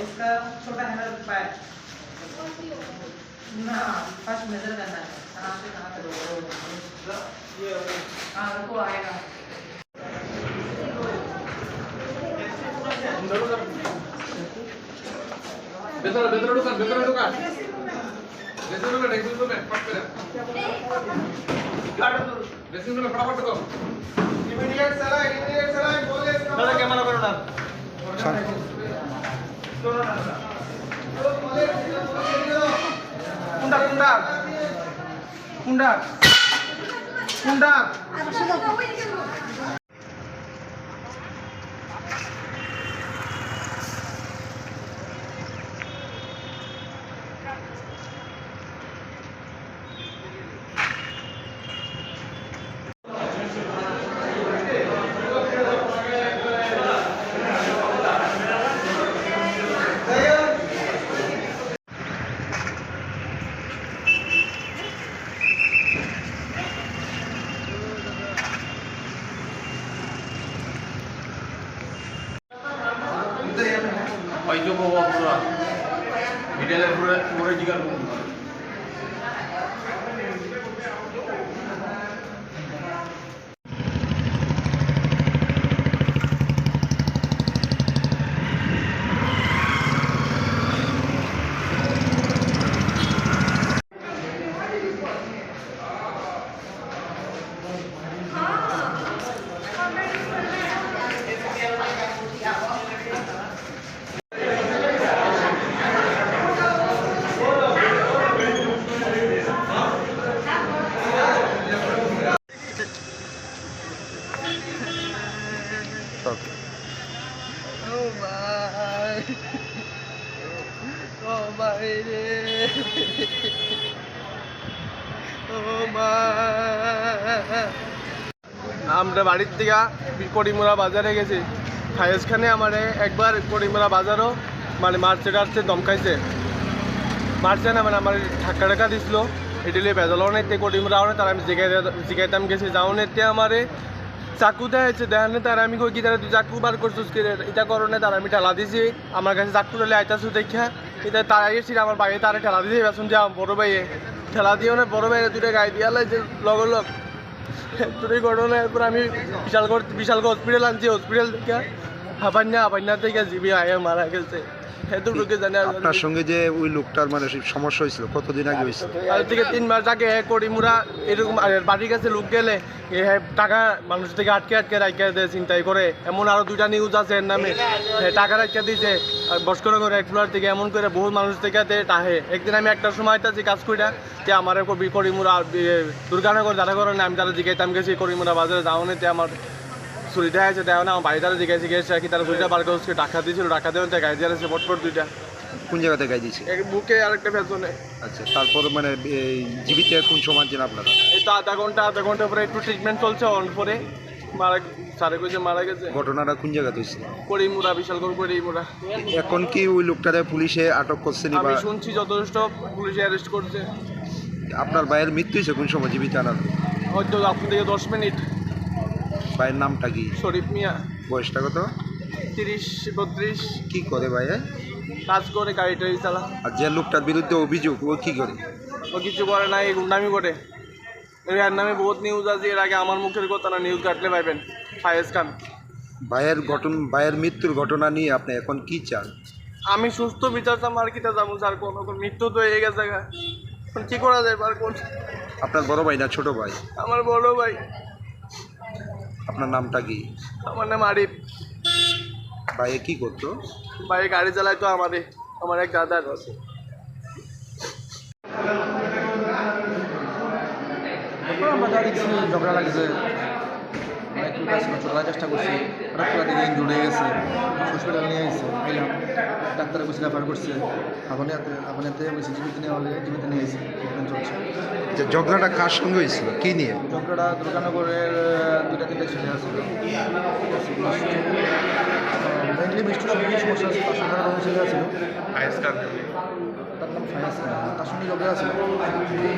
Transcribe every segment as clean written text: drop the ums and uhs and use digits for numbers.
इसका छोटा हैंडल पाए ना फर्स्ट मेजर करना है कहाँ से कहाँ तक को आएगा बेतरा दुकान फटाफट को इमीडिएट चला बोले थोड़ा कैमरा करो ना कुंडा जो पूरा डिटेल पूरा जिगर আমরা বাড়ির থেকে করিমুরা বাজারে গেছি ফায়েজ খানে আমারে একবার করিমুরা বাজারও মানে মার্চে টার্চে দমকাইছে মার্চে না মানে আমার ঠাক্কা দিছিল এটিলে বেজালও নেই করিমুরাও নেই তারা আমি জিগাইতাম গেছি যাও নেতে আমারে চাকু দেখাইছে দেখানে তারা আমি কই কি তারা তুই চাকু বার করছিস কি এটা করনে তারা আমি ঠেলা দিছি আমার কাছে চাকু ঠেলে আইতাছু দেখা এটা তারা এসেছিল আমার বাইরে তারা ঠেলা দিয়েছে বেসন যে বড় ভাইয়ে ঠেলা দিয়েও না বড় ভাইয়ের দুটো গায়ে দিয়ে যে লগ তোর এই ঘটনা এরপর আমি বিশাল হসপিটাল আনছি হসপিটাল থেকে হাবান্না থেকে জিবি আয়ে মারা গেছে এতটুকু জানি। আপনার সঙ্গে যে ওই লোকটার মানে সমস্যা হয়েছিল কতদিন আগে হয়েছিল? আজ থেকে 3 মাস আগে করিমুরা এরকম বাড়ির কাছে লোক গেলে টাকা মানুষ থেকে আটকে রাখা দেয় চিন্তাই করে এমন আরো 2টা নিউজ আছে এর নামে টাকা রাখা দিয়েছে আর বস্কর করে এক্সপ্লোর থেকে এমন করে বহু মানুষ থেকে তাহে একদিন আমি একটা সময় আছি কাজ করি যে আমার করিমুরা দুর্গানগর যারা করে না আমি তারা জিজ্ঞাইতাম গেছি করিমুরা বাজারে যাও না আমার চুরি দেখাইছে দেওয়া না আমার বাড়ি তারা জিজ্ঞাসা গেছে কি তারা 2টা বার করে টাকা দিয়েছিল টাকা দেওয়া গাড়ি দিয়ে আছে পটপট 2টা। কোন জায়গাতে গাই দিয়েছে? বুকে আরেকটা পেছনে। আচ্ছা তারপর মানে জীবিত কোন সময় যেন আপনারা? এই তো আধা ঘন্টা পরে একটু ট্রিটমেন্ট চলছে অন পরে সারে কইছে মারা গেছে। ঘটনাটা কোন জায়গাতে হয়েছিল? করিমুরা বিশালগড় করিমুরা। এখন কি ওই লোকটারে পুলিশে আটক করছে? আমি শুনছি যথেষ্ট পুলিশে অ্যারেস্ট করছে। আপনার ভাইয়ের মৃত্যু হয়েছে কোন সময় জীবিত আনার? হয়তো আপনি থেকে 10 মিনিট। ভাইয়ের নামটা কি? শরীফ মিয়া। বয়সটা কত? 30-32। কি করে ভাই? কাজ করে গাড়িটাই চালা। আর যে লোকটার বিরুদ্ধে অভিযোগ ও কি করে? ও কিছু করে না এই গুন্ডামি করে এর নামে বহুত নিউজ আছে এর আগে আমার মুখের কথা না নিউজ কাটলে পাইবেন। ফায়েজ খান ভাইয়ের মৃত্যুর ঘটনা নিয়ে আপনি এখন কি চান? আমি সুস্থ বিচার চাম আর কিটা যাবো স্যার কোন মৃত্যু তো হয়ে গেছে এখন কি করা যায় আর কোন? আপনার বড় ভাই না ছোট ভাই? আমার বড় ভাই। আপনার নামটা কি? আমার নাম আরিফ। ভাই কি করতো? ভাই গাড়ি চালাইতো আমার এক দাদা আছে। ঝগড়া লাগছে চলার চেষ্টা করছি, হঠাৎ করে দিকে ইঞ্জুরি হয়ে গেছে, হসপিটাল নিয়ে গেছে, এলাম ডাক্তারে বসে রেফার করছে, আগুনেতে বসে জীবিত নিয়ে হলে জীবিত নিয়ে গেছে, ট্রিটমেন্ট চলছে। যে ঝগড়াটা কার সঙ্গে হয়েছিল, কি নিয়ে? চক্রটা দুর্গানগরের 2-3 ছেলে আছে, মেনলি মিষ্টির সঙ্গে সমস্যা আছে, তার সঙ্গে আরও ছেলে আছে, তার নাম ফায়াজ খান, তার সঙ্গে ঝগড়া আছে,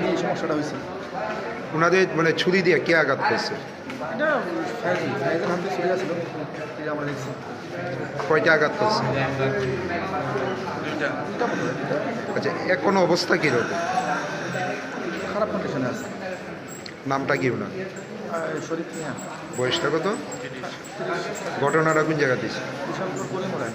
এই সমস্যাটা হয়েছে। ওনাদের মানে ছুরি দিয়ে কে আঘাত করছে? এটা ফায়াজের হাতে ছুরি আসলো, এটা আমরা দেখছি। কয়টা আঘাত করছে? এটা মতো আচ্ছা, এখন অবস্থা কীরকম? খারাপ কন্ডিশনে আছে। নামটা কি ওনার? শরীর নিয়ে বয়সটা কত? ঘটনাটা কোন জায়গা দিয়েছে? বিশালপুর পরিমরায়